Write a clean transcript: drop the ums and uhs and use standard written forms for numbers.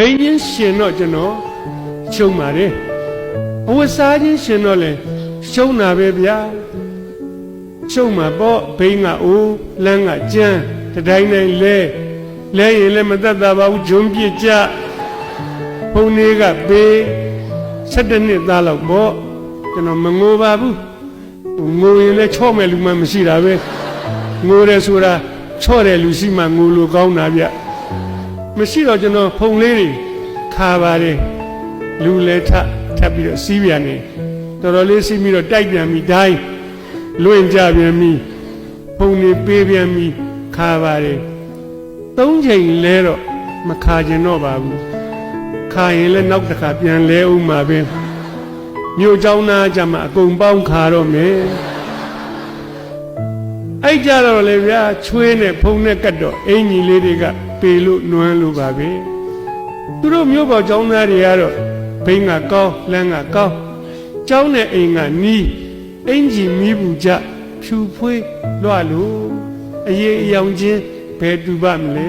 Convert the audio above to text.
ိန်းချင်းရှင်တော့ကျွန်တော်ရှုံးပါတယ်အဝတ်စားချင်းရှင်တော့လေရှုံးတာပဲဗျာရှုံးမှာပေါ့ဘိန်းကအိုးလမ်းကကျန်းတတိုင်းတိုင်းလဲရင်လည်းမတတ်တာပါဘူးဂျုံပြစ်ကြဘုံလေးကပေး7 နှစ်သားလောက်ပေါ့ကျွန်တော်မငိုပါဘူးငိုရင်လည်းချော့မဲ့လူမှမရှိတာပဲငိုတယ်ဆိုတာချော့တဲ့လူရှိမှငိုလို့ကောင်းတာဗျမရှိတော့ကျွန်တော်ဖုံလေးတွေခါပါတယ်လူလည်းထပ်ပြီးတော့စီးပြန်နေတော်တော်လေးစီးပြီးတော့တိုက်ပြန်ပြီးတိုင်းလွင့်ကြပြန်ပြီးဖုံနေပေးပြန်ပြီးခါပါတယ်3 ချိန်လဲတော့မခါကျင်တော့ပါဘူးခါရင်လည်းနောက်တစ်ခါပြန်လဲဦးမှာပဲမြို့เจ้าနာကြမှာအကုန်ပေါင်းခါတော့မယ်အဲ့ကြတော့လေဗျာချွေးနဲ့ဖုံနဲ့ကတ်တော့အင်ကြီးလေးတွေကပေလို့နွမ်းလို့ပါပဲသူတို့မြို့ပေါ်เจ้าသားတွေကတော့ဘိန်းကကောင်းလမ်းကကောင်းเจ้าနဲ့အိမ်ကနီးအင်ကြီးမီးဘူးကြဖြူဖွေးလွှလို့အရေးအယောင်ချင်းဘယ်တူပါမလဲ